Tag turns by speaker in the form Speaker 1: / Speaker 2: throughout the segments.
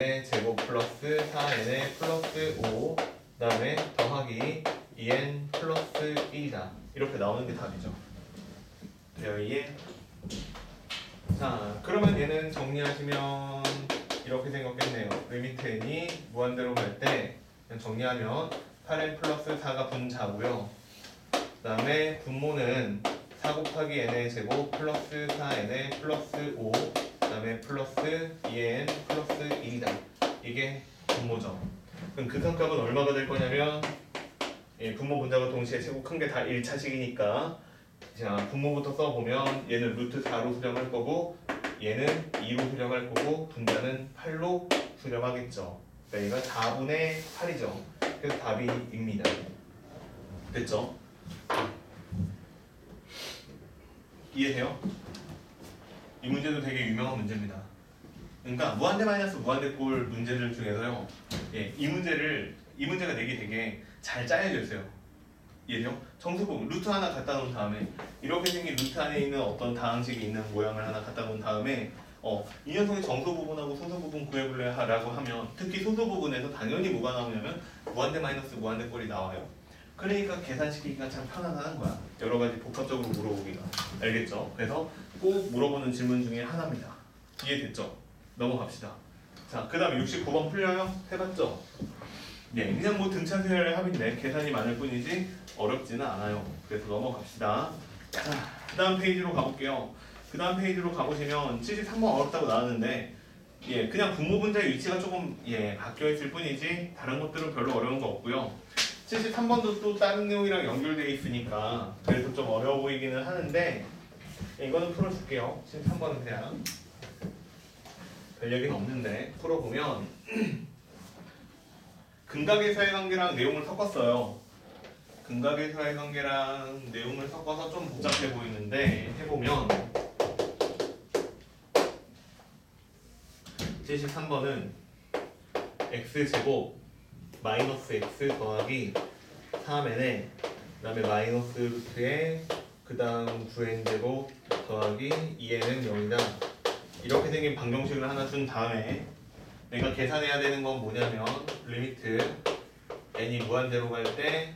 Speaker 1: n의 제곱 플러스 4n의 플러스 5 그다음에 더하기 2n 플러스 1이다. 이렇게 나오는 게 답이죠. 돼요 이해? 자 그러면 얘는 정리하시면 이렇게 생겼겠네요. 리미트 n이 무한대로 갈 때 정리하면 8n 플러스 4가 분자고요. 그 다음에 분모는 4 곱하기 n의 제곱 플러스 4n의 플러스 5 그 다음에 플러스 2n 플러스 1이다. 이게 분모죠. 그럼 극한값은 얼마가 될 거냐면 분모 분자가 동시에 최고 큰 게 다 1차식이니까 자 분모부터 써보면 얘는 루트 4로 수렴할 거고 얘는 2로 수렴할 거고 분자는 8로 수렴하겠죠. 그러니까 얘가 4분의 8이죠. 그래서 답이 입니다. 됐죠? 이해돼요? 이 문제도 되게 유명한 문제입니다. 그러니까 무한대 마이너스 무한대 꼴 문제들 중에서요. 이 문제가 내기 되게 잘 짜여져 있어요. 이해돼요? 정수부분 루트 하나 갖다 놓은 다음에 이렇게 생긴 루트 안에 있는 어떤 다항식이 있는 모양을 하나 갖다 놓은 다음에 이 녀석의 정수 부분하고 소수 부분 구해볼래라고 하면 특히 소수 부분에서 당연히 뭐가 나오냐면 무한대 마이너스 무한대 꼴이 나와요. 그러니까 계산시키기가 참 편하다는 거야. 여러 가지 복합적으로 물어보기가. 알겠죠? 그래서 꼭 물어보는 질문 중에 하나입니다. 이해됐죠? 넘어갑시다. 자, 그 다음에 69번 풀려요? 해봤죠? 네, 그냥 뭐 등차 수열의 합인데 계산이 많을 뿐이지 어렵지는 않아요. 그래서 넘어갑시다. 자, 그 다음 페이지로 가볼게요. 그 다음 페이지로 가보시면 73번 어렵다고 나왔는데 그냥 분모 분자의 위치가 조금 바뀌어 있을 뿐이지 다른 것들은 별로 어려운 거 없고요. 73번도 또 다른 내용이랑 연결되어 있으니까 그래서 좀 어려워 보이기는 하는데 이거는 풀어줄게요. 73번은 그냥 별 얘기는 없는데 풀어보면 근각의 사이관계랑 내용을 섞었어요. 근각의 사이관계랑 내용을 섞어서 좀 복잡해 보이는데 해보면 73번은 x제곱 마이너스 x 더하기 3n에 그 다음에 마이너스 루트에 그 다음 9n제곱 더하기 2n은 0이다. 이렇게 생긴 방정식을 하나 준 다음에 내가 계산해야 되는 건 뭐냐면 리미트 n이 무한대로 갈 때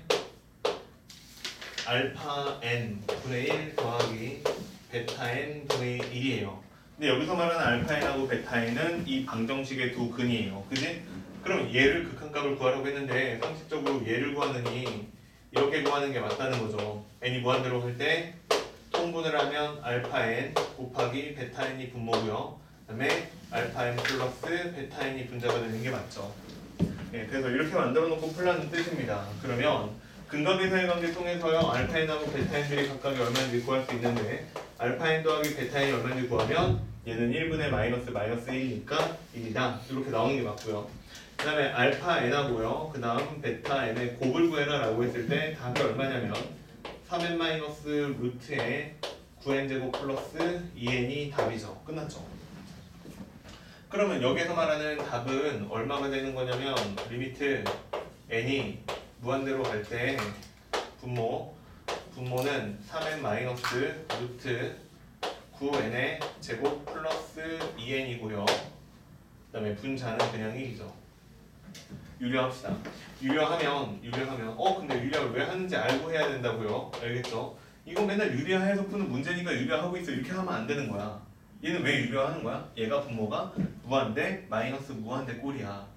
Speaker 1: 알파 n 분의 1 더하기 베타 n 분의 1이에요. 근데 여기서 말하는 알파 n하고 베타 n은 이 방정식의 두 근이에요. 그지? 그럼 얘를 극한값을 구하려고 했는데 상식적으로 얘를 구하느니 이렇게 구하는 게 맞다는 거죠. n이 무한대로 갈 때 통분을 하면 알파 n 곱하기 베타 n이 분모고요. 그 다음에 알파 n 플러스 베타 n이 분자가 되는 게 맞죠. 그래서 이렇게 만들어 놓고 풀라는 뜻입니다. 그러면 근각의 사이관계 통해서요 알파 n하고 베타 n들이 각각이 얼마인지 구할 수 있는데 알파 n 더하기 베타 n이 얼마인지 구하면 얘는 1분의 마이너스 1이니까 1이다. 이렇게 나오는 게 맞고요. 그 다음에 알파 n하고요. 그 다음 베타 n의 곱을 구해라 라고 했을 때 답이 얼마냐면 3n 마이너스 루트에 9n제곱 플러스 2n이 답이죠. 끝났죠. 그러면 여기서 말하는 답은 얼마가 되는 거냐면 리미트 n이 무한대로 갈 때 분모는 3n 마이너스 루트 9n의 제곱 플러스 2n이고요. 그 다음에 분자는 그냥 1이죠. 유려합시다. 유려하면 근데 유려를 왜 하는지 알고 해야 된다고요. 알겠죠? 이거 맨날 유려해서 푸는 문제니까 유려하고 있어. 이렇게 하면 안 되는 거야. 얘는 왜 유려하는 거야? 얘가 분모가 무한대 마이너스 무한대 꼴이야.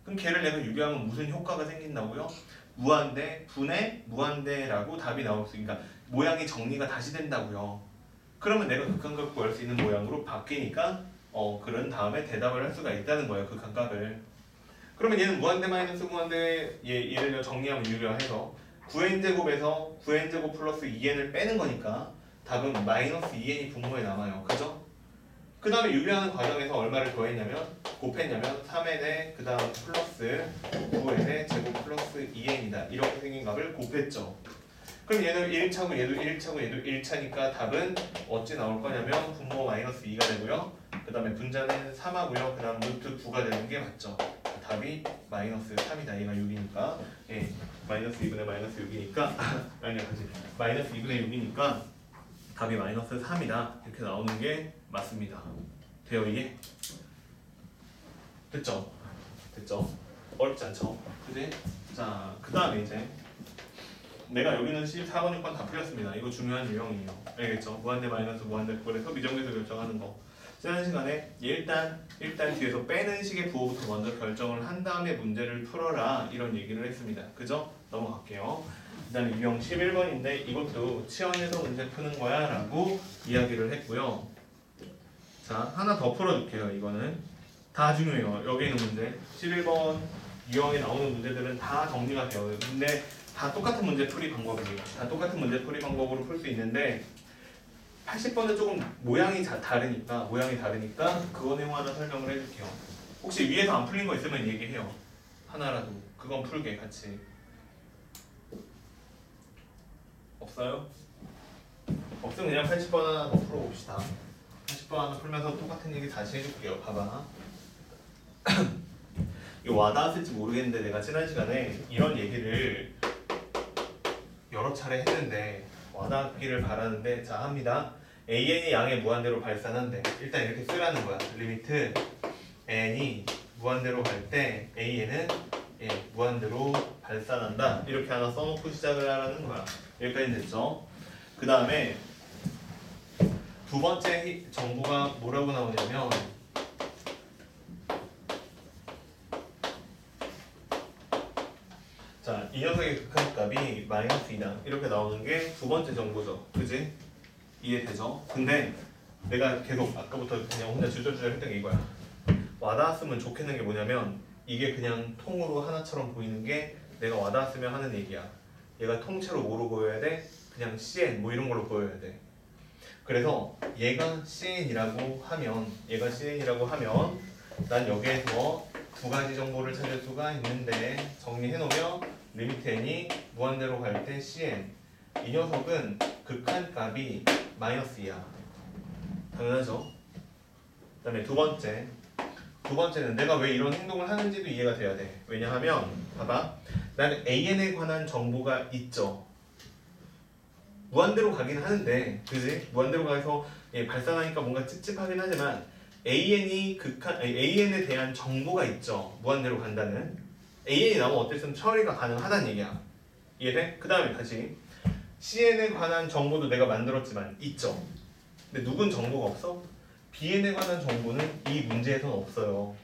Speaker 1: 그럼 걔를 내가 유려하면 무슨 효과가 생긴다고요? 무한대 분의 무한대라고 답이 나올 수 있으니까 모양이 정리가 다시 된다고요. 그러면 내가 극한값 구할 수 있는 모양으로 바뀌니까 그런 다음에 대답을 할 수가 있다는 거예요. 극한값을. 그러면 얘는 무한대 마이너스 무한대 얘를 들어 정리하면 유려해서 9n제곱에서 9n제곱 플러스 2n을 빼는 거니까 답은 마이너스 2n이 분모에 남아요. 그죠? 그 다음에 유려하는 과정에서 얼마를 더했냐면 곱했냐면 3n에 그 다음 플러스 9n의 제곱 플러스 2n이다. 이렇게 생긴 값을 곱했죠. 그럼 얘는 1차고 얘도 1차고 얘도 1차니까 답은 어찌 나올 거냐면 분모 마이너스 2가 되고요. 그 다음에 분자는 3하고요. 그 다음 루트 9가 되는 게 맞죠. 답이 마이너스 3이다. 얘가 6이니까 마이너스 2분의 마이너스 6이니까 아니야 그치 마이너스 2분의 6이니까 답이 마이너스 3이다. 이렇게 나오는 게 맞습니다. 돼요 이게? 됐죠? 됐죠? 어렵지 않죠? 그지? 자, 그 다음에 이제 내가 여기는 14번, 6번 다 풀렸습니다. 이거 중요한 유형이에요. 알겠죠? 무한대 마이너스 무한대 그래서 미정계수 결정하는 거. 지난 시간에 일단 뒤에서 빼는 식의 부호부터 먼저 결정을 한 다음에 문제를 풀어라 이런 얘기를 했습니다. 그죠? 넘어갈게요. 그 다음에 유형 11번인데 이것도 치환해서 문제 푸는 거야 라고 이야기를 했고요. 자, 하나 더 풀어줄게요. 이거는 다 중요해요. 여기 있는 문제 11번 유형에 나오는 문제들은 다 정리가 돼요. 근데 다 똑같은 문제 풀이 방법이에요. 다 똑같은 문제 풀이 방법으로 풀 수 있는데 80번은 조금 모양이 다르니까 그거 내용 하나 설명을 해줄게요. 혹시 위에서 안 풀린 거 있으면 얘기해요. 하나라도 그건 풀게 같이. 없어요? 없으면 그냥 80번 하나 더 풀어봅시다. 80번 하나 풀면서 똑같은 얘기 다시 해줄게요. 봐봐. 이거 와닿았을지 모르겠는데 내가 지난 시간에 이런 얘기를 여러 차례 했는데 와닿기를 바라는데 자 합니다. AN이 양의 무한대로 발산한대. 일단 이렇게 쓰라는 거야. 리미트 n이 무한대로 갈 때 AN은 무한대로 발산한다. 이렇게 하나 써놓고 시작을 하라는 거야. 여기까지 됐죠? 그 다음에 두 번째 정보가 뭐라고 나오냐면 자, 이 녀석의 극한값이 마이너스 2다. 이렇게 나오는 게 두 번째 정보죠. 그지? 이해되죠? 근데 내가 계속 아까부터 그냥 혼자 주저주저 했던 게 이거야. 와닿았으면 좋겠는 게 뭐냐면 이게 그냥 통으로 하나처럼 보이는 게 내가 와닿았으면 하는 얘기야. 얘가 통째로 뭐로 보여야 돼? 그냥 CN 뭐 이런 걸로 보여야 돼. 그래서 얘가 CN이라고 하면 난 여기에서 두 가지 정보를 찾을 수가 있는데 정리해놓으면 리미트 n이 무한대로 갈 때 CN 이 녀석은 극한값이 마이너스 2야. 당연하죠? 그 다음에 두 번째는 내가 왜 이런 행동을 하는지도 이해가 돼야 돼. 왜냐하면 봐봐. 나는 AN에 관한 정보가 있죠. 무한대로 가긴 하는데 그지? 무한대로 가서 발산하니까 뭔가 찝찝하긴 하지만 AN에 대한 정보가 있죠. 무한대로 간다는 AN이 나오면 어쨌든 처리가 가능하다는 얘기야. 이해돼? 그 다음에 다시 CN에 관한 정보도 내가 만들었지만 있죠. 근데 누군 정보가 없어? BN에 관한 정보는 이 문제에서는 없어요.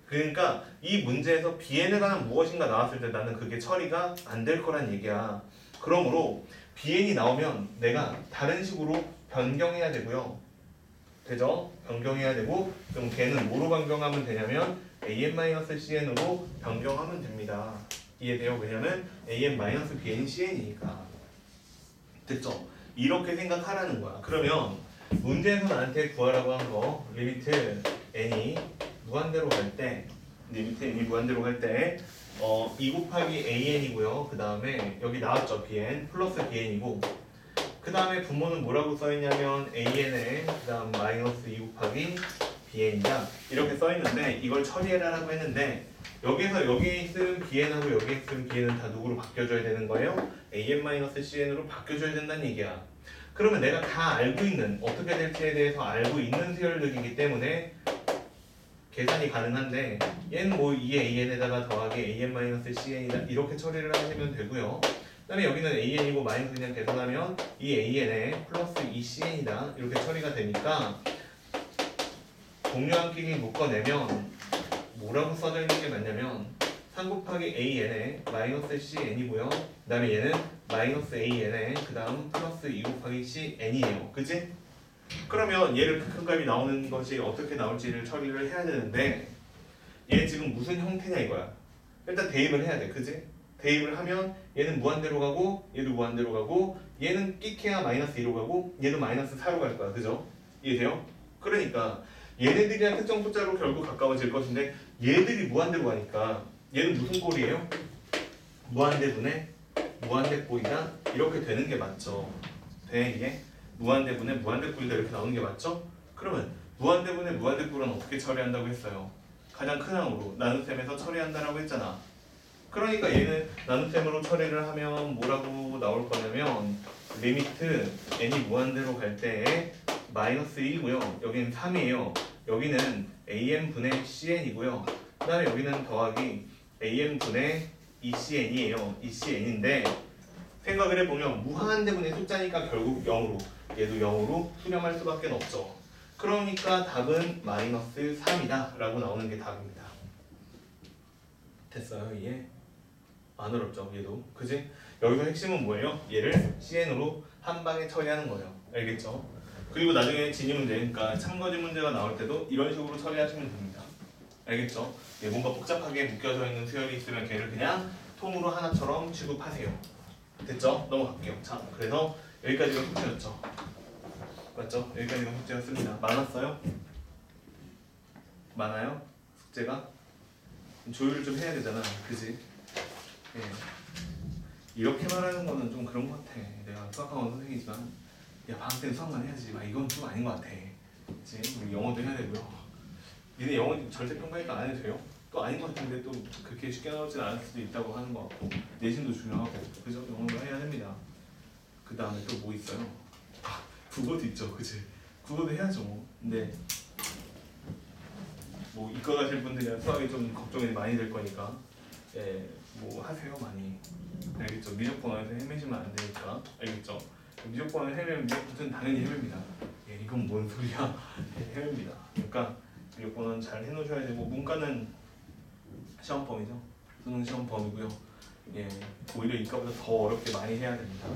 Speaker 1: 그러니까 이 문제에서 BN에 관한 무엇인가 나왔을 때 나는 그게 처리가 안 될 거란 얘기야. 그러므로 BN이 나오면 내가 다른 식으로 변경해야 되고요. 되죠? 변경해야 되고 그럼 걔는 뭐로 변경하면 되냐면 AN-CN으로 변경하면 됩니다. 이해돼요? 왜냐면 AN-BN이 CN이니까. 됐죠? 이렇게 생각하라는 거야. 그러면 문제에서 나한테 구하라고 한 거 리미트 n이 무한대로 갈 때 2 곱하기 an이고요. 그 다음에 여기 나왔죠. bn 플러스 bn이고 그 다음에 분모는 뭐라고 써있냐면 an에 그 다음 마이너스 2 곱하기 bn이다. 이렇게 써있는데 이걸 처리해라라고 했는데 여기에서 여기 쓴 bn하고 여기에 쓴 bn은 다 누구로 바뀌어줘야 되는 거예요? an-cn으로 바뀌어줘야 된다는 얘기야. 그러면 내가 다 알고 있는 어떻게 될지에 대해서 알고 있는 수열들이기 때문에 계산이 가능한데 얘는 뭐 2an에다가 더하기 an-cn이다 이렇게 처리를 하시면 되고요. 그 다음에 여기는 an이고 마이너스 그냥 계산하면 이 an에 플러스 2cn이다 이렇게 처리가 되니까 동료한끼리 묶어내면 뭐라고 써져 있는 게 맞냐면 3 곱하기 an에 마이너스 cn이고요. 그 다음에 얘는 마이너스 an에 그 다음 플러스 2 곱하기 cn이에요. 그치? 그러면 얘를 극한값이 나오는 것이 어떻게 나올지를 처리를 해야 되는데 얘 지금 무슨 형태냐 이거야. 일단 대입을 해야 돼. 그치? 대입을 하면 얘는 무한대로 가고 얘도 무한대로 가고 얘는 끼케야 마이너스 2로 가고 얘도 마이너스 4로 갈 거야. 그죠? 이해돼요? 그러니까 얘네들이랑 특정 숫자로 결국 가까워질 것인데 얘들이 무한대로 가니까 얘는 무슨 꼴이에요? 무한대분의 무한대꼴이다 이렇게 되는 게 맞죠. 돼 이게? 무한대분의 무한대꼴이다 이렇게 나오는 게 맞죠? 그러면 무한대분의 무한대꼴은 어떻게 처리한다고 했어요? 가장 큰 항으로 나눗셈에서 처리한다라고 했잖아. 그러니까 얘는 나눗셈으로 처리를 하면 뭐라고 나올 거냐면 리미트 n이 무한대로 갈 때 마이너스 1이고요. 여기는 3이에요. 여기는 an분의 cn이고요. 그 다음에 여기는 더하기 am분의 ECN이에요. ECN인데 생각을 해보면 무한한 대분의 숫자니까 결국 0으로 얘도 0으로 수렴할 수밖에 없죠. 그러니까 답은 마이너스 3이다 라고 나오는 게 답입니다. 됐어요? 이해? 안 어렵죠? 얘도 그지? 여기서 핵심은 뭐예요? 얘를 CN으로 한 방에 처리하는 거예요. 알겠죠? 그리고 나중에 진위 문제, 그러니까 참거짓 문제가 나올 때도 이런 식으로 처리하시면 됩니다. 알겠죠? 예, 뭔가 복잡하게 묶여져 있는 수열이 있으면 걔를 그냥 통으로 하나처럼 취급하세요. 됐죠? 넘어갈게요. 자, 그래서 여기까지가 숙제였죠. 맞죠? 여기까지가 숙제였습니다. 많았어요? 많아요? 숙제가? 조율을 좀 해야 되잖아. 그지? 예. 이렇게 말하는 거는 좀 그런 것 같아. 내가 수학학원 선생이지만 야 방학 때는 수학만 해야지. 막 이건 좀 아닌 것 같아. 그치? 우리 영어도 해야 되고요. 니네 영어 절대 평가니까 안 해도 돼요? 또 아닌 것 같은데 또 그렇게 쉽게 나오진 않을 수도 있다고 하는 것 같고 내신도 중요하고 그죠? 영어도 해야 됩니다. 그 다음에 또 뭐 있어요? 국어도 있죠. 그치? 국어도 해야죠. 근데 뭐 이과 가실 분들이랑 수학이 좀 걱정이 많이 될 거니까 예, 뭐 하세요 많이. 알겠죠? 미적분원에서 헤매시면 안 되니까. 알겠죠? 미적분원 헤매면 미적분은 당연히 헤맵니다. 예, 이건 뭔 소리야? 헤맵니다. 그러니까 미적분원 잘 해놓으셔야 되고 문과는 시험 범위죠. 수능 시험 범위고요. 예, 오히려 이과보다 더 어렵게 많이 해야 됩니다.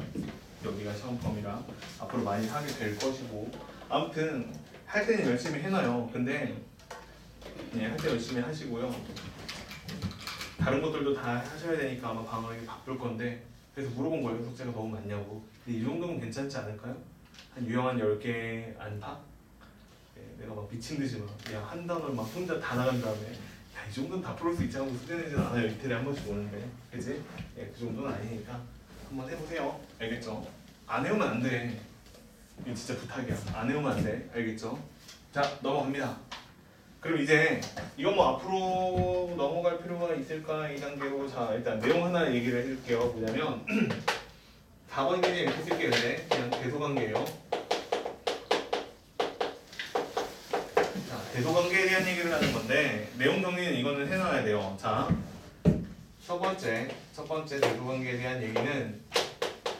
Speaker 1: 여기가 시험 범위라 앞으로 많이 하게 될 것이고 아무튼 할 때는 열심히 해놔요. 근데 예, 할 때 열심히 하시고요. 다른 것들도 다 하셔야 되니까 아마 방학이 바쁠 건데 그래서 물어본 거예요. 숙제가 너무 많냐고. 근데 이 정도면 괜찮지 않을까요? 한 유형 한 10개 안팎? 예, 내가 막 미친 듯이 막 그냥 한 단어를 막 혼자 다 나간 다음에 야, 이 정도는 다 풀을 수 있지 않고 숙제내진 않아요. 이틀에 한 번씩 오는데 그치? 예, 그 정도는 아니니까 한번 해보세요. 알겠죠? 안 해오면 안 돼. 이거 진짜 부탁이야. 안 해오면 안 돼. 알겠죠? 자, 넘어갑니다. 그럼 이제 이건 뭐 앞으로 넘어갈 필요가 있을까 이 단계로 자 일단 내용 하나 얘기를 해줄게요. 뭐냐면 4번 문제 이렇게 쓸게요. 근데 그냥 대소관계예요. 자 대소관계에 대한 얘기를 하는 건데 내용 정리는 이거는 해놔야 돼요. 자 첫 번째 대소관계에 대한 얘기는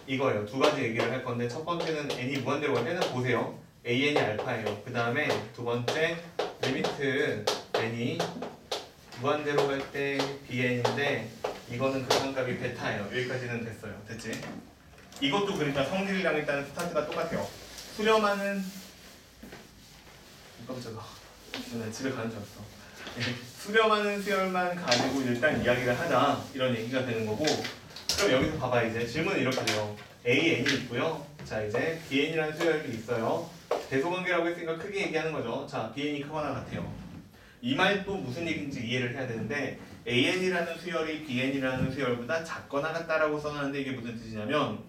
Speaker 1: 이거예요. 두 가지 얘기를 할 건데 첫 번째는 n이 무한대로 갈 때는 보세요. an이 알파예요. 그 다음에 두 번째 리미트 n이 무한대로 갈 때 bn인데 이거는 극한값이 베타예요. 여기까지는 됐어요. 됐지? 이것도 그러니까 성질이랑 일단 스타트가 똑같아요. 수렴하는 깜짝아 나 집에 가는 줄 알았어. 수렴하는 수열만 가지고 일단 이야기를 하자 이런 얘기가 되는 거고 그럼 여기서 봐봐 이제 질문은 이렇게 돼요. a, n이 있고요. 자 이제 bn이라는 수열이 있어요. 대소관계라고 했으니까 크게 얘기하는 거죠. 자, bn이 크거나 같아요. 이 말도 무슨 얘기인지 이해를 해야 되는데 an이라는 수열이 bn이라는 수열보다 작거나 같다라고 써놨는데 이게 무슨 뜻이냐면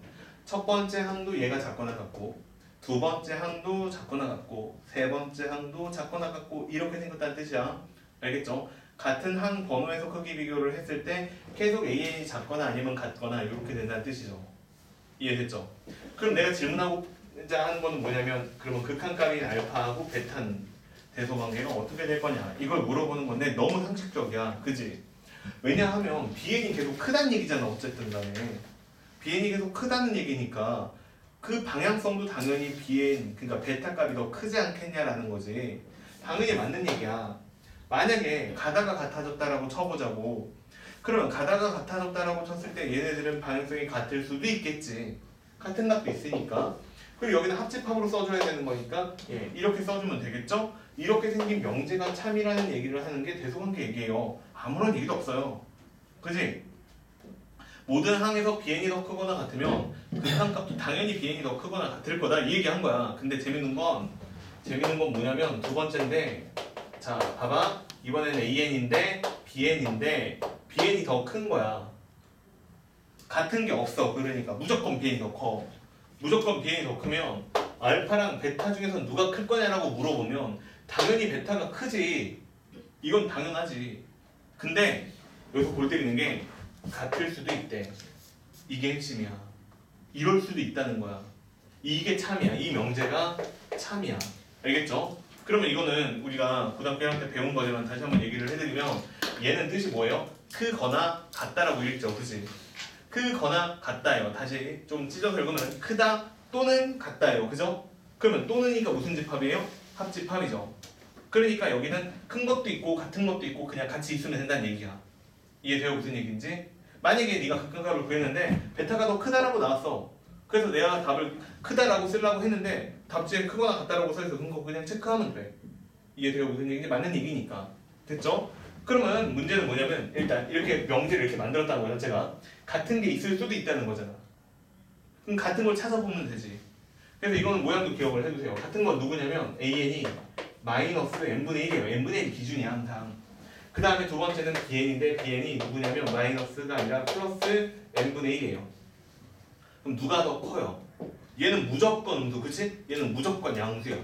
Speaker 1: 첫 번째 항도 얘가 작거나 같고 두 번째 항도 작거나 같고 세 번째 항도 작거나 같고 이렇게 생겼다는 뜻이야. 알겠죠? 같은 항 번호에서 크기 비교를 했을 때 계속 an이 작거나 아니면 같거나 이렇게 된다는 뜻이죠. 이해됐죠? 그럼 내가 질문하고자 하는 거는 뭐냐면 그러면 극한값인 알파하고 베타는 대소관계가 어떻게 될 거냐 이걸 물어보는 건데 너무 상식적이야. 그지? 왜냐하면 bn이 계속 크다는 얘기잖아. 어쨌든 간에 bn이 계속 크다는 얘기니까 그 방향성도 당연히 bn 그러니까 베타 값이 더 크지 않겠냐라는 거지. 당연히 맞는 얘기야. 만약에 가다가 같아졌다라고 쳐보자고. 그러면 가다가 같아졌다라고 쳤을 때 얘네들은 방향성이 같을 수도 있겠지. 같은 값도 있으니까. 그리고 여기는 합집합으로 써줘야 되는 거니까 예, 이렇게 써주면 되겠죠? 이렇게 생긴 명제가 참이라는 얘기를 하는 게 대소관계 얘기예요. 아무런 얘기도 없어요. 그지? 모든 항에서 bn이 더 크거나 같으면 극한값도 당연히 bn이 더 크거나 같을 거다 이 얘기한 거야. 근데 재밌는 건 뭐냐면 두 번째인데 자 봐봐 이번에는 an인데 bn인데 bn이 더 큰 거야. 같은 게 없어. 그러니까 무조건 bn이 더 커. 무조건 bn이 더 크면 알파랑 베타 중에서 누가 클 거냐라고 물어보면 당연히 베타가 크지. 이건 당연하지. 근데 여기서 골 때리는 게 같을 수도 있대. 이게 핵심이야. 이럴 수도 있다는 거야. 이게 참이야. 이 명제가 참이야. 알겠죠? 그러면 이거는 우리가 고등학교 1학년 때 배운 거지만 다시 한번 얘기를 해드리면 얘는 뜻이 뭐예요? 크거나 같다라고 읽죠. 그치? 크거나 같다예요. 다시 좀 찢어서 읽으면 크다 또는 같다예요. 그죠? 그러면 또는이니까 무슨 집합이에요? 합집합이죠. 그러니까 여기는 큰 것도 있고 같은 것도 있고 그냥 같이 있으면 된다는 얘기야. 이해돼요? 무슨 얘기인지? 만약에 네가 극한값을 구했는데 베타가 더 크다라고 나왔어. 그래서 내가 답을 크다라고 쓰려고 했는데 답지에 크거나 같다라고 써있어. 그거 그냥 체크하면 돼. 이해돼요? 무슨 얘기인지? 맞는 얘기니까. 됐죠? 그러면 문제는 뭐냐면 일단 이렇게 명제를 이렇게 만들었다는 거 자체가 같은 게 있을 수도 있다는 거잖아. 그럼 같은 걸 찾아보면 되지. 그래서 이거는 모양도 기억을 해두세요. 같은 건 누구냐면 AN이 마이너스 n분의 1이에요. n분의 1이 기준이야 항상. 그 다음에 두 번째는 bn인데 bn이 누구냐면 마이너스가 아니라 플러스 n분의 1이에요. 그럼 누가 더 커요? 얘는 무조건 음수, 그치? 얘는 무조건 양수야.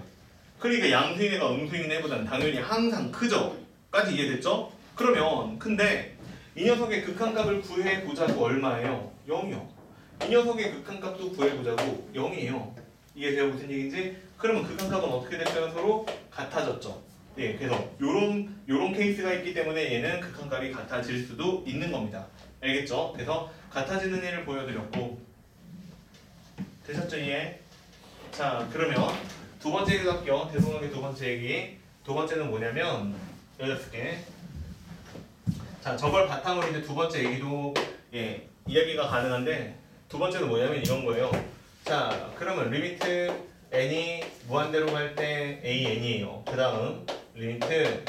Speaker 1: 그러니까 양수인 애가 음수인 애보다는 당연히 항상 크죠? 까지 이해됐죠? 그러면 근데 이 녀석의 극한값을 구해보자고 얼마예요? 0이요. 이 녀석의 극한값도 구해보자고 0이에요. 이해돼요? 무슨 얘기인지? 그러면 극한값은 어떻게 됐어요? 서로 같아졌죠. 예, 그래서 요런 케이스가 있기 때문에 얘는 극한값이 같아질 수도 있는 겁니다. 알겠죠? 그래서 같아지는 예를 보여드렸고 되셨죠? 이해? 자, 그러면 두 번째 얘기도 할게요. 대성관계 두 번째 얘기. 두 번째는 뭐냐면 16개. 자, 저걸 바탕으로 이제 두 번째 얘기도 예, 이야기가 가능한데 두 번째는 뭐냐면 이런 거예요. 자, 그러면 리미트 n이 무한대로 갈 때 an이에요. 그 다음 리미트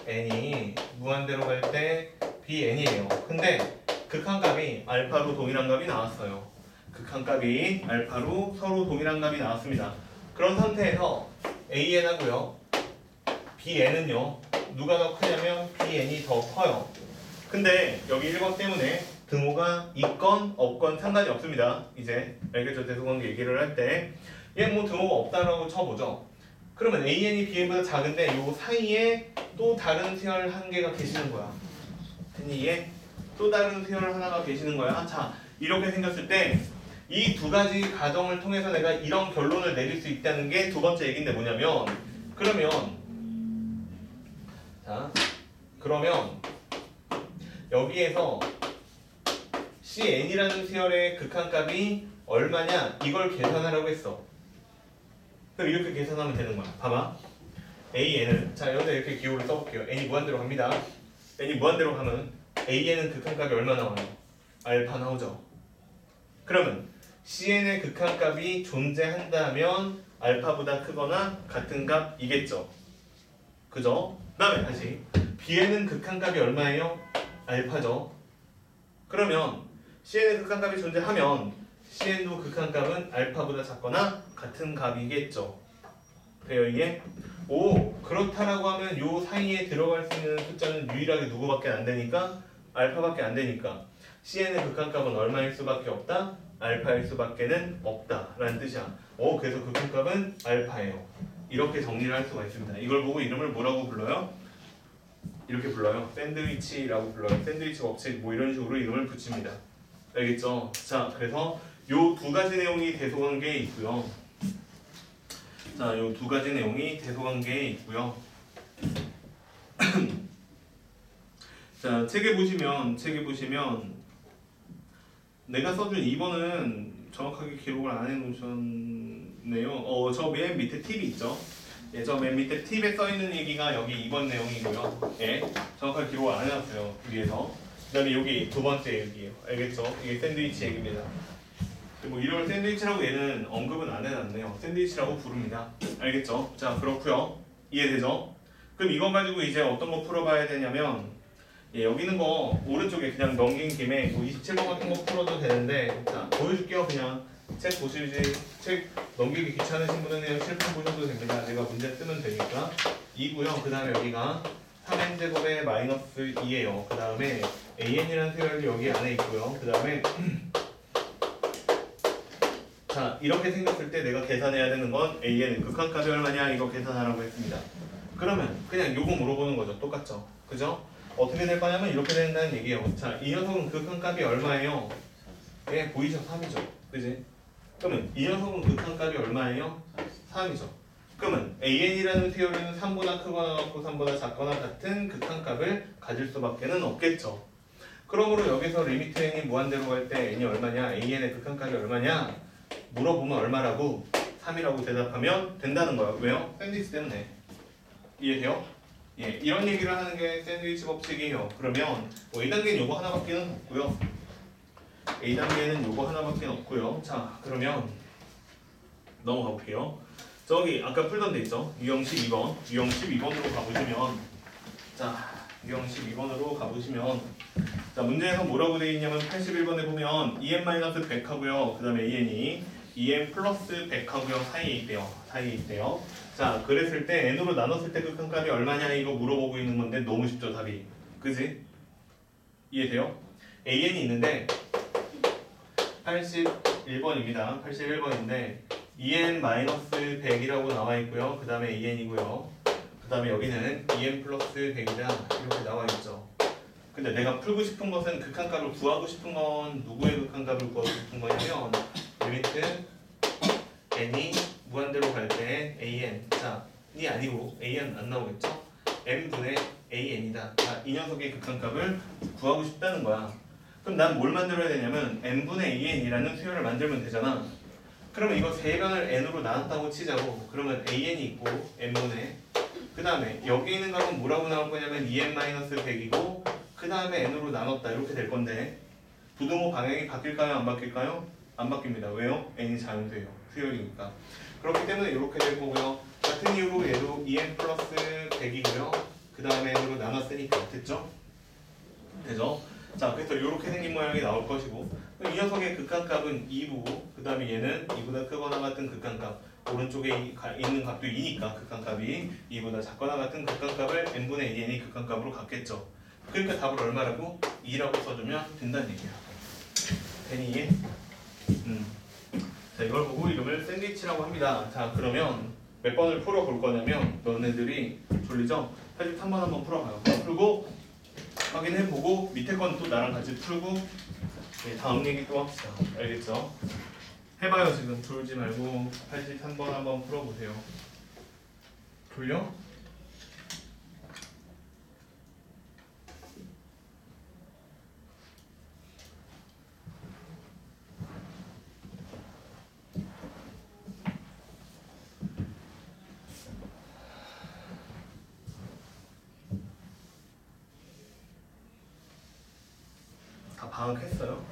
Speaker 1: n이 무한대로 갈 때 bn이에요. 근데 극한값이 알파로 동일한 값이 나왔어요. 극한값이 알파로 서로 동일한 값이 나왔습니다. 그런 상태에서 an하고요 bn은요 누가 더 크냐면 bn이 더 커요. 근데 여기 1번 때문에 등호가 있건 없건 상관이 없습니다. 이제 알겠죠? 대소관계 얘기를 할 때 얘 뭐 등호가 없다라고 쳐보죠. 그러면 an이 bn보다 작은데 요 사이에 또 다른 수열 한 개가 계시는 거야. 됐니? 얘? 또 다른 수열 하나가 계시는 거야. 자, 이렇게 생겼을 때 이 두 가지 가정을 통해서 내가 이런 결론을 내릴 수 있다는 게 두 번째 얘기인데 뭐냐면 그러면 여기에서 CN이라는 수열의 극한값이 얼마냐 이걸 계산하라고 했어. 그럼 이렇게 계산하면 되는 거야. 봐봐. AN을 자 여기다 이렇게 기호를 써볼게요. N이 무한대로 갑니다. N이 무한대로 가면 AN은 극한값이 얼마 나와요? 알파 나오죠. 그러면 CN의 극한값이 존재한다면 알파보다 크거나 같은 값이겠죠. 그죠? 그 다음에 다시 Bn은 극한값이 얼마예요? 알파죠. 그러면 CN의 극한값이 존재하면 CN도 극한값은 알파보다 작거나 같은 값이겠죠. 돼요 이게? 오 그렇다라고 하면 요 사이에 들어갈 수 있는 숫자는 유일하게 누구밖에 안 되니까 알파밖에 안 되니까 CN의 극한값은 얼마일 수밖에 없다? 알파일 수밖에는 없다 라는 뜻이야. 오 그래서 극한값은 알파예요. 이렇게 정리를 할 수가 있습니다. 이걸 보고 이름을 뭐라고 불러요? 이렇게 불러요. 샌드위치라고 불러요. 샌드위치 법칙 뭐 이런 식으로 이름을 붙입니다. 알겠죠? 자 그래서 요 두 가지 내용이 대소관계에 있고요. 자, 요 두 가지 내용이 대소관계에 있고요. 자, 책에 보시면 내가 써준 2번은 정확하게 기록을 안 해놓으셨네요. 저 맨 밑에 팁이 있죠. 예, 저 맨 밑에 팁에 써 있는 얘기가 여기 2번 내용이고요. 예, 정확하게 기록을 안 해놨어요. 위에서. 그다음에 여기 두 번째 얘기예요. 알겠죠? 이게 샌드위치 얘기입니다. 뭐 이름을 샌드위치라고 얘는 언급은 안 해놨네요. 샌드위치라고 부릅니다. 알겠죠? 자 그렇고요. 이해되죠? 그럼 이거 가지고 이제 어떤 거 풀어봐야 되냐면 예, 여기 있는 거 오른쪽에 그냥 넘긴 김에 뭐 27번 같은 거 풀어도 되는데 자 보여줄게요. 그냥 책 보시지 책 넘기기 귀찮으신 분은 그냥 실판 보셔도 됩니다. 내가 문제 쓰면 되니까 2고요. 그 다음에 여기가 3n제곱에 마이너스 2예요. 그 다음에 an이라는 수열이 여기 안에 있고요. 그 다음에 자 이렇게 생겼을 때 내가 계산해야 되는 건 AN은 극한값이 얼마냐 이거 계산하라고 했습니다. 그러면 그냥 요거 물어보는 거죠. 똑같죠? 그죠? 어떻게 될 거냐면 이렇게 된다는 얘기예요. 자 이 녀석은 극한값이 얼마예요? 예 보이죠? 3이죠. 그지? 그러면 이 녀석은 극한값이 얼마예요? 3이죠. 그러면 AN이라는 세율은 3보다 크거나 같고 3보다 작거나 같은 극한값을 가질 수밖에 없겠죠. 그러므로 여기서 리미트 n이 무한대로 갈 때 n이 얼마냐, AN의 극한값이 얼마냐 물어보면 얼마라고? 3이라고 대답하면 된다는 거야. 왜요? 샌드위치 때문에. 이해돼요? 예, 이런 얘기를 하는 게 샌드위치 법칙이에요. 그러면 뭐 A단계는 요거 하나밖에 없고요. A단계는 요거 하나밖에 없고요. 자, 그러면 넘어가 볼게요. 저기 아까 풀던 데 있죠? 유형 12번. 유형 12번으로 가보시면, 자, 유형 12번으로 가보시면, 자, 문제에서 뭐라고 되어 있냐면 81번에 보면 EN-100 하고요. 그 다음에 AN이 EN 플러스 100 하고요. 사이에 있대요. 자, 그랬을 때 n으로 나눴을 때 극한값이 얼마냐 이거 물어보고 있는 건데 너무 쉽죠, 답이. 그지? 이해돼요? AN이 있는데 81번입니다. 81번인데 EN-100이라고 나와 있고요. 그 다음에 AN이고요. 그 다음에 여기는 EN 플러스 100이다 이렇게 나와 있죠. 근데 내가 풀고 싶은 것은 극한값을 구하고 싶은 건 누구의 극한값을 구하고 싶은 거냐면 리미트 n이 무한대로 갈 때 an 자이 아니고 an 안 나오겠죠? n분의 an이다. 자, 이 녀석의 극한값을 구하고 싶다는 거야. 그럼 난 뭘 만들어야 되냐면 n분의 an이라는 수열을 만들면 되잖아. 그러면 이거 세 변을 n으로 나눴다고 치자고. 그러면 an이 있고 n분의 그 다음에 여기 있는 값은 뭐라고 나올 거냐면 en-100이고 그 다음에 n으로 나눴다 이렇게 될 건데 부등호 방향이 바뀔까요? 안 바뀔까요? 안 바뀝니다. 왜요? n이 자연수예요. 수열이니까. 그렇기 때문에 이렇게 될 거고요. 같은 이유로 얘도 en 플러스 100이고요. 그 다음에 n으로 나눴으니까 됐죠? 되죠? 자, 그래서 이렇게 생긴 모양이 나올 것이고 이 녀석의 극한값은 2고 그 다음에 얘는 2보다 크거나 같은 극한값 오른쪽에 있는 값도 2니까 극한값이 2보다 작거나 같은 극한값을 n분의 an이 극한값으로 갖겠죠. 그러니까 답을 얼마라고? 2라고 써주면 된다는 얘기야. 되니 이해? 자, 이걸 보고 이름을 샌드위치라고 합니다. 자, 그러면 몇 번을 풀어볼 거냐면 너네들이 졸리죠? 83번 한번 풀어봐요. 풀고 확인해보고 밑에 건 또 나랑 같이 풀고 네, 다음 얘기 또 합시다. 알겠죠? 해봐요. 지금 졸지 말고 83번 한번 풀어보세요. 졸려? 다 방학했어요?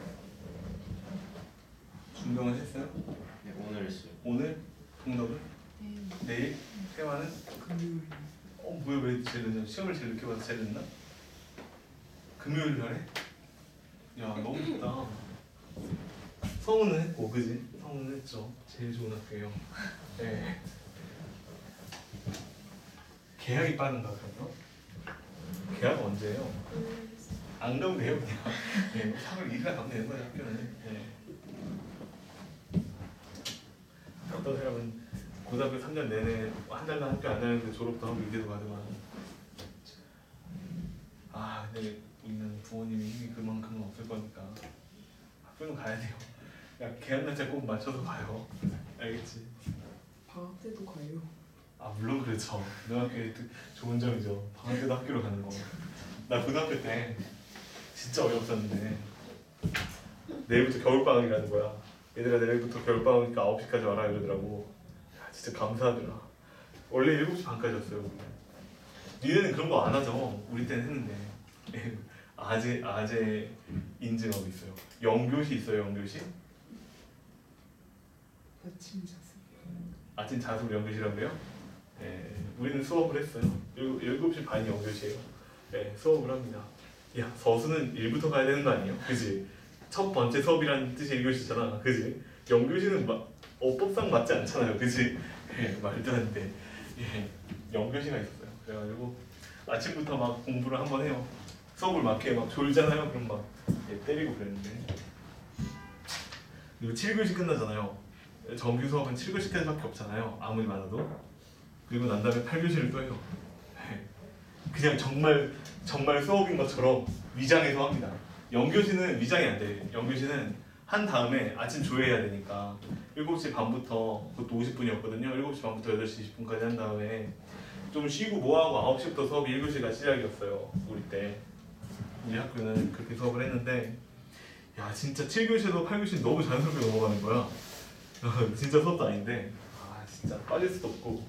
Speaker 1: 준경은 했어요?
Speaker 2: 네, 오늘 했어요.
Speaker 1: 오늘? 동덕은?
Speaker 3: 네.
Speaker 1: 내일? 태화는?
Speaker 3: 금요일.
Speaker 1: 뭐야 왜 제일 늦냐? 시험을 제일 늦게 봐서 제일 늦나? 금요일 날에? 야 너무 좋다. 성우는 했고 그지? 성우는 했죠. 제일 좋은 학교예요. 네. 계약이 빠른가 그래서? 계약 언제예요? 안 가면 돼요 그냥. 네, 3월 1일에 가면 되는 거예요 학교는. 네. 어떤 사람은 고등학교 3년 내내 한 달도 학교 안 다니는데 졸업도 하고 이대도 가더만. 아 근데 우리는 부모님이 힘이 그만큼은 없을 거니까 학교는 가야 돼요. 야 계약 날짜 꼭 맞춰서 가요. 알겠지?
Speaker 3: 방학 때도 가요.
Speaker 1: 아 물론 그렇죠. 고등학교의 좋은 점이죠. 방학 때도 학교로 가는 거. 나 고등학교 때 진짜 어이없었는데 내일부터 겨울방학이라는 거야. 얘들아 내일부터 겨울방학이니까 9시까지 와라 이러더라고. 야, 진짜 감사하더라. 원래 7시 반까지였어요. 니네는 그런 거 안 하죠. 우리 때는 했는데. 아재 인증하고 있어요. 영교시 있어요. 영교시?
Speaker 3: 아침 자습.
Speaker 1: 아침 자습 영교시라고 해요? 네, 우리는 수업을 했어요. 7시 반이 영교시예요. 네, 수업을 합니다. 야, 서수는 1부터 가야 되는 거 아니에요? 그지? 첫 번째 수업이라는 뜻이 1교시잖아. 그지? 영교시는 어법상 맞지 않잖아요. 그지? 예, 말도 안 돼. 예, 영교시가 있었어요. 그래가지고 아침부터 막 공부를 한번 해요. 수업을 막 해. 막 졸잖아요. 그럼 막 때리고 그랬는데. 그리고 7교시 끝나잖아요. 정규 수업은 7교시까지밖에 없잖아요. 아무리 많아도. 그리고 난 다음에 8교시를 또 해요. 그냥 정말 수업인 것처럼 위장해서 합니다. 영교시는 위장이 안 돼. 영교시는 한 다음에 아침 조회해야 되니까 7시 반부터 그것도 50분이었거든요. 7시 반부터 8시 20분까지 한 다음에 좀 쉬고 뭐하고 9시부터 수업이 1교시가 시작이었어요. 우리 때 우리 학교는 그렇게 수업을 했는데 야 진짜 7교시에서 8교시 너무 자연스럽게 넘어가는 거야. 진짜 수업도 아닌데 아 진짜 빠질 수도 없고.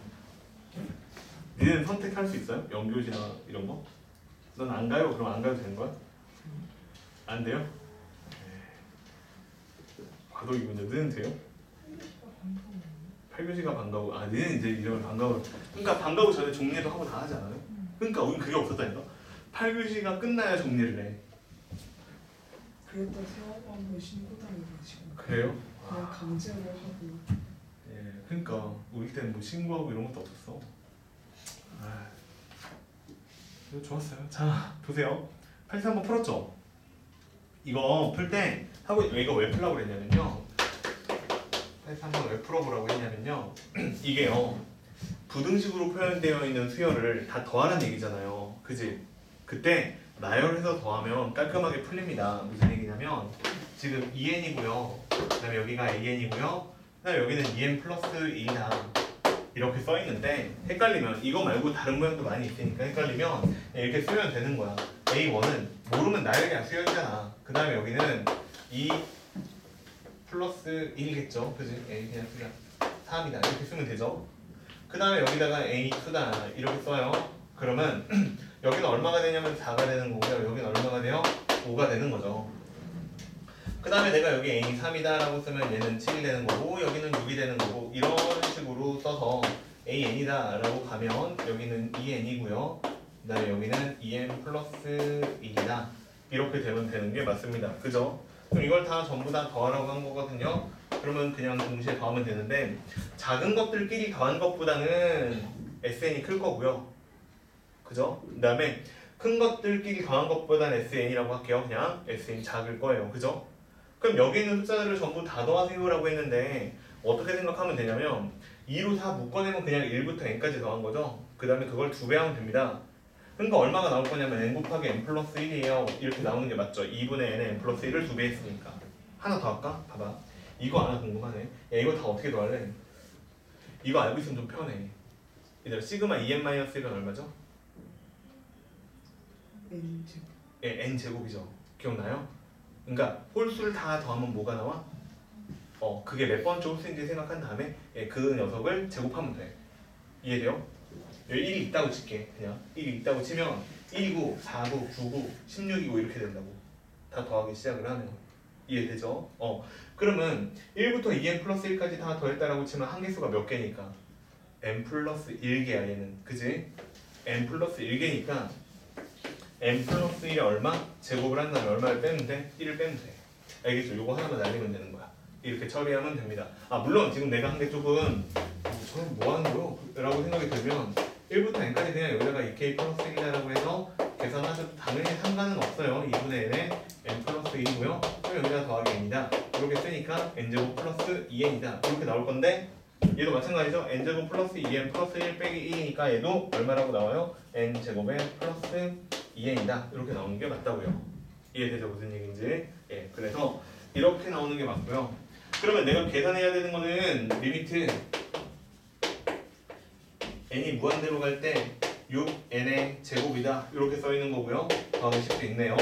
Speaker 1: 니네는 선택할 수 있어요? 영교시나 이런 거? 넌 안 가요? 그럼 안 가도 되는 거야? 안 돼요? 과도기군요. 너는 돼요? 8교시가 방과후. 아, 너는 이제 이름을 방과후. 그러니까 방과후 전에 정리도 하고 다 하지 않아요? 그러니까 우린 그게 없었다니까. 8교시가 끝나야 정리를 해.
Speaker 3: 그랬다 수업하고 신고당해가지고
Speaker 1: 그래요?
Speaker 3: 그냥 강제로 하고.
Speaker 1: 예, 그러니까 우리 때는 뭐 신고하고 이런 것도 없었어. 아, 좋았어요. 자, 보세요. 83 한번 풀었죠? 이거 풀 때 하고 이거 왜 풀라고 그랬냐면요. 83번 왜 풀어보라고 했냐면요. 이게요. 부등식으로 표현되어 있는 수열을 다 더하라는 얘기잖아요. 그지? 그때 나열해서 더하면 깔끔하게 풀립니다. 무슨 얘기냐면 지금 2n이고요. 그 다음에 여기가 an이고요. 그 다음에 여기는 2n 플러스 2나 이렇게 써 있는데 헷갈리면 이거 말고 다른 모양도 많이 있으니까 헷갈리면 이렇게 쓰면 되는 거야. A1은 모르면 나열이 수열이잖아. 그 다음에 여기는 2 플러스 1이겠죠. 그지? A 그냥 쓰자. 3이다. 이렇게 쓰면 되죠. 그 다음에 여기다가 A2다. 이렇게 써요. 그러면 여기는 얼마가 되냐면 4가 되는 거고요. 여기는 얼마가 돼요? 5가 되는 거죠. 그 다음에 내가 여기 A이 3이다 라고 쓰면 얘는 7이 되는 거고 여기는 6이 되는 거고 이런 식으로 써서 AN이다 라고 가면 여기는 2N이고요. 그 다음에 여기는 2N 플러스 1이다. 이렇게 되면 되는 게 맞습니다. 그죠? 그럼 이걸 다 전부 다 더하라고 한 거거든요. 그러면 그냥 동시에 더하면 되는데 작은 것들끼리 더한 것보다는 SN이 클 거고요. 그죠? 그 다음에 큰 것들끼리 더한 것보다는 SN이라고 할게요. 그냥 SN이 작을 거예요. 그죠? 그럼 여기 있는 숫자들을 전부 다 더하세요라고 했는데 어떻게 생각하면 되냐면 2로 다 묶어내면 그냥 1부터 n까지 더한 거죠. 그 다음에 그걸 2배 하면 됩니다. 그러니까 얼마가 나올 거냐면 n 곱하기 n 플러스 1이에요. 이렇게 나오는 게 맞죠. 2분의 n에 n 플러스 1을 2배 했으니까. 하나 더 할까? 봐봐. 이거 하나 궁금하네. 야 이거 다 어떻게 더할래? 이거 알고 있으면 좀 편해. 얘들아 시그마 2n-1은 얼마죠?
Speaker 3: N제곱.
Speaker 1: 예, n제곱이죠. 기억나요? 그러니까 홀수를 다 더하면 뭐가 나와? 그게 몇 번째 홀수인지 생각한 다음에 그 녀석을 제곱하면 돼. 이해돼요? 여기 1이 있다고 칠게. 그냥 1이 있다고 치면 1이고 4고 9고 16이고 이렇게 된다고. 다 더하기 시작을 하면. 이해되죠? 그러면 1부터 2n 플러스 1까지 다 더했다라고 치면 한개수가 몇 개니까? n 플러스 1개야 얘는. 그지? n 플러스 1개니까 n 플러스 1이 얼마? 제곱을 한 다음에 얼마를 빼면 돼? 1을 빼면 돼. 알겠죠? 요거 하나만 날리면 되는 거야. 이렇게 처리하면 됩니다. 물론 지금 내가 한 게 조금 저는 뭐 하는 거요? 라고 생각이 들면 1부터 n까지 그냥 여기다가 2k 플러스 1이라고 해서 계산하셔도 당연히 상관은 없어요. 2분의 n에 n 플러스 1이고요. 그럼 여기다 더하기 n이다. 이렇게 쓰니까 n제곱 플러스 2n이다. 이렇게 나올 건데 얘도 마찬가지죠. n제곱 플러스 2n 플러스 1 빼기 1이니까 얘도 얼마라고 나와요? n제곱에 플러스 2n이다. 이렇게 나오는 게 맞다고요. 이해되죠? 무슨 얘기인지. 예, 그래서 이렇게 나오는 게 맞고요. 그러면 내가 계산해야 되는 거는 리미트 n이 무한대로 갈 때 6n의 제곱이다. 이렇게 써 있는 거고요. 더하기 10도 있네요.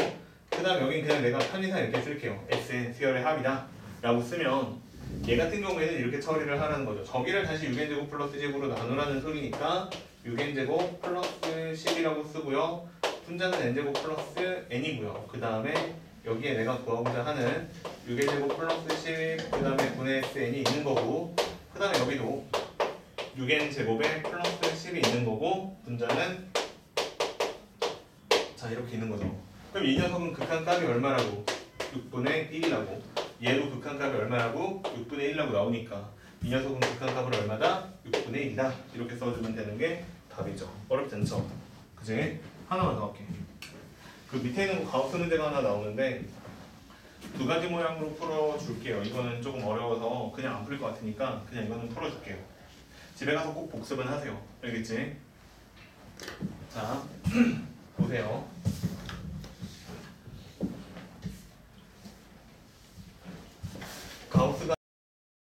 Speaker 1: 그 다음 여긴 그냥 내가 편의상 이렇게 쓸게요. sn 수열의 합이다. 라고 쓰면 얘 같은 경우에는 이렇게 처리를 하라는 거죠. 저기를 다시 6n제곱 플러스 10으로 나누라는 소리니까 6n제곱 플러스 10이라고 쓰고요. 분자는 n제곱 플러스 n이고요. 그 다음에 여기에 내가 구하고자 하는 6n제곱 플러스 10, 그 다음에 분의 sn이 있는 거고, 그 다음에 여기도 6n제곱에 플러스 10이 있는 거고, 분자는 자 이렇게 있는 거죠. 그럼 이 녀석은 극한값이 얼마라고? 6분의 1이라고. 얘도 극한값이 얼마라고? 6분의 1이라고 나오니까 이 녀석은 극한값을 얼마다? 6분의 1이다. 이렇게 써주면 되는 게 답이죠. 어렵지 않죠? 그치? 하나만 더 할게. 그 밑에 있는 거 가우스 문제가 하나 나오는데 두 가지 모양으로 풀어줄게요. 이거는 조금 어려워서 그냥 안 풀릴 것 같으니까 그냥 이거는 풀어줄게요. 집에 가서 꼭 복습은 하세요. 알겠지? 자, 보세요.